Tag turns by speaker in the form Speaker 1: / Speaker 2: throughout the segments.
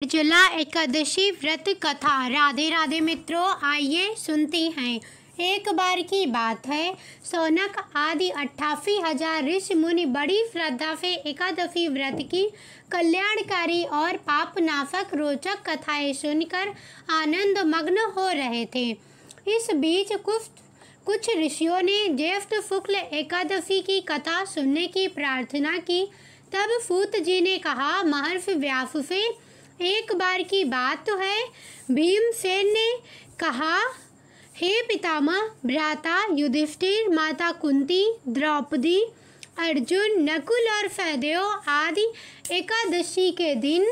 Speaker 1: निर्जला एकादशी व्रत कथा। राधे राधे मित्रों, आइए सुनते हैं। एक बार की बात है, सौनक आदि 88,000 ऋषि मुनि बड़ी श्रद्धा से एकादशी व्रत की कल्याणकारी और पापनाशक रोचक कथाएं सुनकर आनंद मग्न हो रहे थे। इस बीच कुछ ऋषियों ने ज्येष्ठ शुक्ल एकादशी की कथा सुनने की प्रार्थना की। तब सूत जी ने कहा, महर्षि व्यास से एक बार की बात तो है। भीमसेन ने कहा, हे पितामह, भ्राता युधिष्ठिर, माता कुंती, द्रौपदी, अर्जुन, नकुल और सहदेव आदि एकादशी के दिन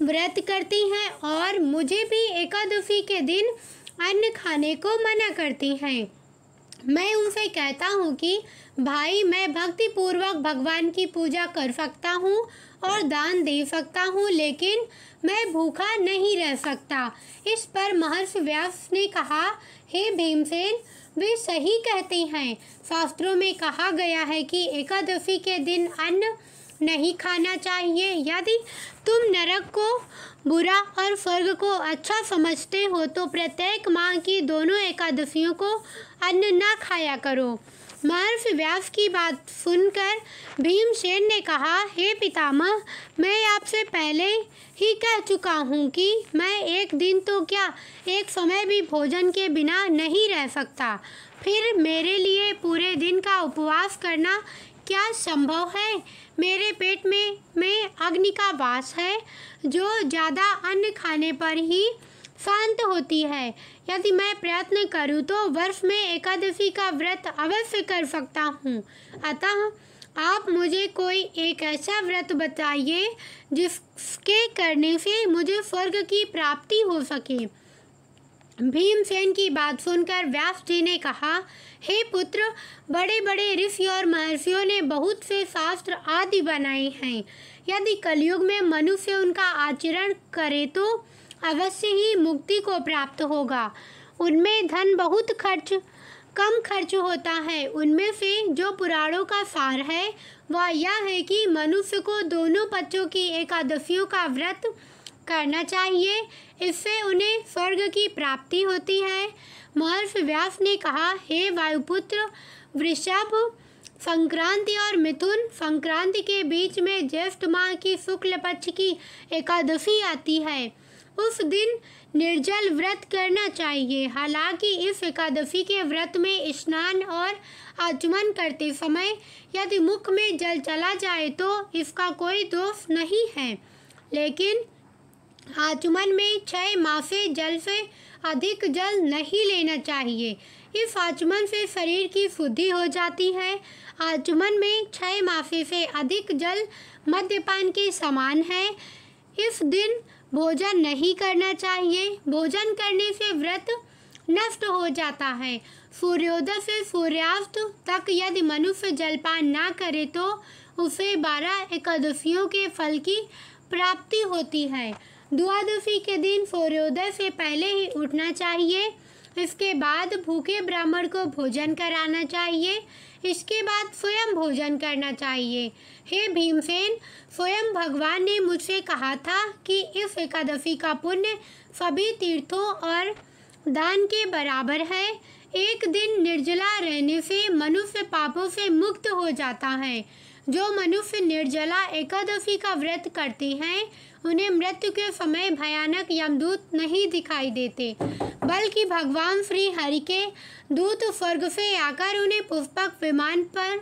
Speaker 1: व्रत करती हैं और मुझे भी एकादशी के दिन अन्न खाने को मना करती हैं। मैं उनसे कहता हूँ कि भाई, मैं भक्ति पूर्वक भगवान की पूजा कर सकता हूँ और दान दे सकता हूँ, लेकिन मैं भूखा नहीं रह सकता। इस पर महर्षि व्यास ने कहा, हे भीमसेन, वे सही कहते हैं। शास्त्रों में कहा गया है कि एकादशी के दिन अन्न नहीं खाना चाहिए। यदि तुम नरक को बुरा और स्वर्ग को अच्छा समझते हो तो प्रत्येक माह की दोनों एकादशियों को अन्न ना खाया करो। महर्षि व्यास की बात सुनकर भीमसेन ने कहा, हे पितामह, मैं आपसे पहले ही कह चुका हूँ कि मैं एक दिन तो क्या, एक समय भी भोजन के बिना नहीं रह सकता। फिर मेरे लिए पूरे दिन का उपवास करना क्या संभव है? मेरे पेट में अग्नि का वास है, जो ज़्यादा अन्न खाने पर ही शांत होती है। यदि मैं प्रयत्न करूं तो वर्ष में एकादशी का व्रत अवश्य कर सकता हूं। अतः आप मुझे कोई एक ऐसा व्रत बताइए जिसके करने से मुझे स्वर्ग की प्राप्ति हो सके। भीमसेन की बात सुनकर व्यास जी ने कहा, हे पुत्र, बड़े बड़े ऋषि और महर्षियों ने बहुत से शास्त्र आदि बनाए हैं। यदि कलयुग में मनुष्य उनका आचरण करे तो अवश्य ही मुक्ति को प्राप्त होगा। उनमें धन बहुत कम खर्च होता है। उनमें से जो पुराणों का सार है वह यह है कि मनुष्य को दोनों पक्षों की एकादशियों का व्रत करना चाहिए। इससे उन्हें स्वर्ग की प्राप्ति होती है। महर्षि व्यास ने कहा, हे वायुपुत्र, वृषभ संक्रांति और मिथुन संक्रांति के बीच में ज्येष्ठ माह की शुक्ल पक्ष की एकादशी आती है। उस दिन निर्जल व्रत करना चाहिए। हालांकि इस एकादशी के व्रत में स्नान और आचमन करते समय यदि मुख में जल चला जाए तो इसका कोई दोष नहीं है, लेकिन आचमन में 6 मासे जल से अधिक जल नहीं लेना चाहिए। इस आचमन से शरीर की शुद्धि हो जाती है। आचमन में 6 मासे से अधिक जल मद्यपान के समान है। इस दिन भोजन नहीं करना चाहिए। भोजन करने से व्रत नष्ट हो जाता है। सूर्योदय से सूर्यास्त तक यदि मनुष्य जलपान ना करे तो उसे 12 एकादशियों के फल की प्राप्ति होती है। द्वादशी के दिन सूर्योदय से पहले ही उठना चाहिए। इसके बाद भूखे ब्राह्मण को भोजन कराना चाहिए। इसके बाद स्वयं भोजन करना चाहिए। हे भीमसेन, स्वयं भगवान ने मुझसे कहा था कि इस एकादशी का पुण्य सभी तीर्थों और दान के बराबर है। एक दिन निर्जला रहने से मनुष्य पापों से मुक्त हो जाता है। जो मनुष्य निर्जला एकादशी का व्रत करते हैं उन्हें मृत्यु के समय भयानक यमदूत नहीं दिखाई देते, बल्कि भगवान श्री हरि के दूत स्वर्ग से आकर उन्हें पुष्पक विमान पर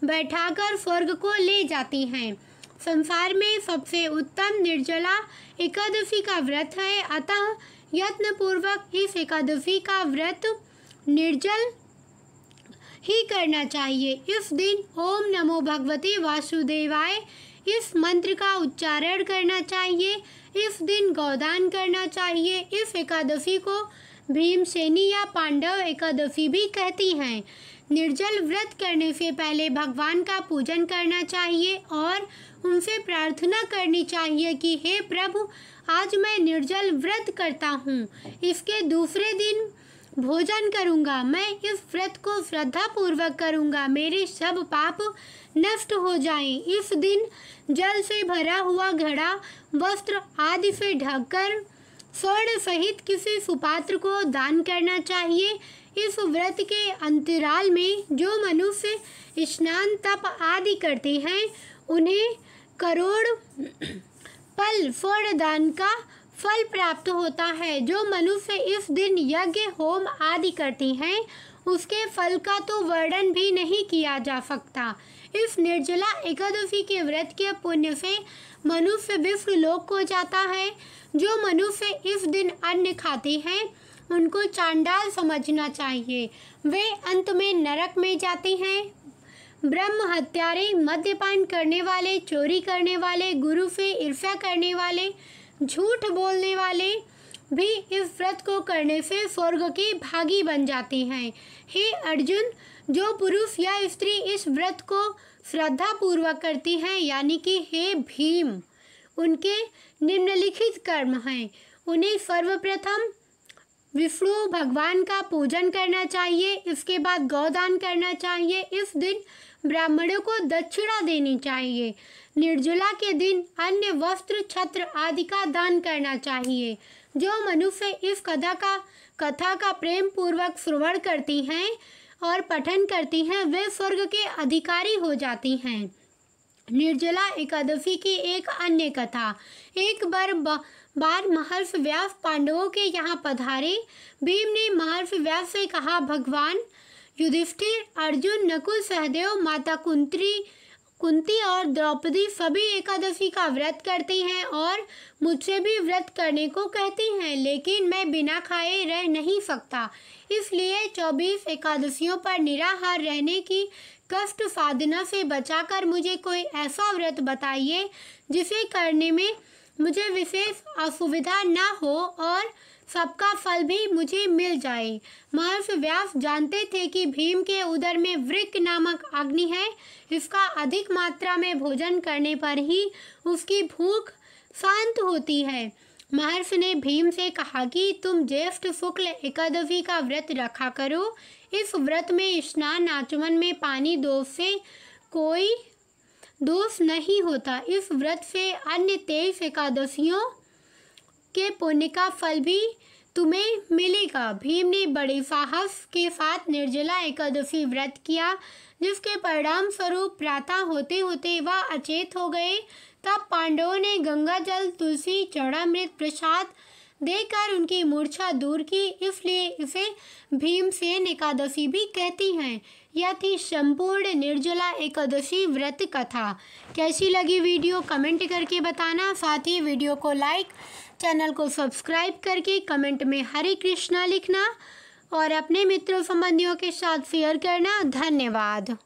Speaker 1: बैठाकर स्वर्ग को ले जाती हैं। संसार में सबसे उत्तम निर्जला एकादशी का व्रत है। अतः यत्न पूर्वक इस एकादशी का व्रत निर्जल ही करना चाहिए। इस दिन ओम नमो भगवते वासुदेवाय इस मंत्र का उच्चारण करना चाहिए। इस दिन गौदान करना चाहिए। इस एकादशी को भीमसेनी या पांडव एकादशी भी कहती हैं। निर्जल व्रत करने से पहले भगवान का पूजन करना चाहिए और उनसे प्रार्थना करनी चाहिए कि हे प्रभु, आज मैं निर्जल व्रत करता हूँ। इसके दूसरे दिन भोजन करूँगा। मैं इस व्रत को श्रद्धा पूर्वक करूँगा, मेरे सब पाप नष्ट हो जाएं। इस दिन जल से भरा हुआ घड़ा वस्त्र आदि से ढककर स्वर्ण सहित किसी सुपात्र को दान करना चाहिए। इस व्रत के अंतराल में जो मनुष्य स्नान तप आदि करते हैं उन्हें करोड़ पल स्वर्ण दान का फल प्राप्त होता है। जो मनुष्य इस दिन यज्ञ होम आदि करते हैं उसके फल का तो वर्णन भी नहीं किया जा सकता। इस निर्जला एकादशी के व्रत के पुण्य से मनुष्य विष्णु लोक को जाता है। जो मनुष्य इस दिन अन्न खाते हैं उनको चांडाल समझना चाहिए, वे अंत में नरक में जाते हैं। ब्रह्म हत्यारे, मद्यपान करने वाले, चोरी करने वाले, गुरु से ईर्ष्या करने वाले, झूठ बोलने वाले भी इस व्रत को करने से स्वर्ग के भागी बन जाते हैं। हे अर्जुन, जो पुरुष या स्त्री इस व्रत को श्रद्धा पूर्वक करती हैं, यानी कि हे भीम, उनके निम्नलिखित कर्म हैं। उन्हें सर्वप्रथम विष्णु भगवान का पूजन करना चाहिए, इसके बाद गौदान करना चाहिए। इस दिन ब्राह्मणों को दक्षिणा देनी चाहिए। निर्जला के दिन अन्य वस्त्र, छत्र आदि का दान करना चाहिए। जो मनुष्य इस कथा का प्रेम पूर्वक श्रवण करती हैं और पठन करती हैं वे स्वर्ग के अधिकारी हो जाती हैं। निर्जला एकादशी की एक अन्य कथा। एक बार महर्षि व्यास पांडवों के यहाँ पधारे। भीम ने महर्षि व्यास से कहा, भगवान युधिष्ठिर, अर्जुन, नकुल, सहदेव, माता कुंती और द्रौपदी सभी एकादशी का व्रत करते हैं और मुझसे भी व्रत करने को कहते हैं, लेकिन मैं बिना खाए रह नहीं सकता। इसलिए 24 एकादशियों पर निराहार रहने की कष्ट साधना से बचाकर मुझे कोई ऐसा व्रत बताइए जिसे करने में मुझे विशेष असुविधा न हो और सबका फल भी मुझे मिल जाए। महर्षि व्यास जानते थे कि भीम के उदर में वृक्क नामक अग्नि है। इसका अधिक मात्रा में भोजन करने पर ही उसकी भूख शांत होती है। महर्षि ने भीम से कहा कि तुम ज्येष्ठ शुक्ल एकादशी का व्रत रखा करो। इस व्रत में स्नान आचमन में पानी दोष से कोई दोष नहीं होता। इस व्रत से अन्य 23 एकादशियों के पुण्य का फल भी तुम्हें मिलेगा। भीम ने बड़े साहस के साथ निर्जला एकादशी व्रत किया, जिसके परिणाम स्वरूप प्रातः होते होते वह अचेत हो गए। तब पांडवों ने गंगा जल, तुलसी, चरणामृत प्रसाद देकर उनकी मूर्छा दूर की, इसलिए इसे भीमसेन एकादशी भी कहती हैं। यह थी संपूर्ण निर्जला एकादशी व्रत कथा। कैसी लगी वीडियो कमेंट करके बताना। साथ ही वीडियो को लाइक, चैनल को सब्सक्राइब करके कमेंट में हरे कृष्णा लिखना और अपने मित्रों संबंधियों के साथ शेयर करना। धन्यवाद।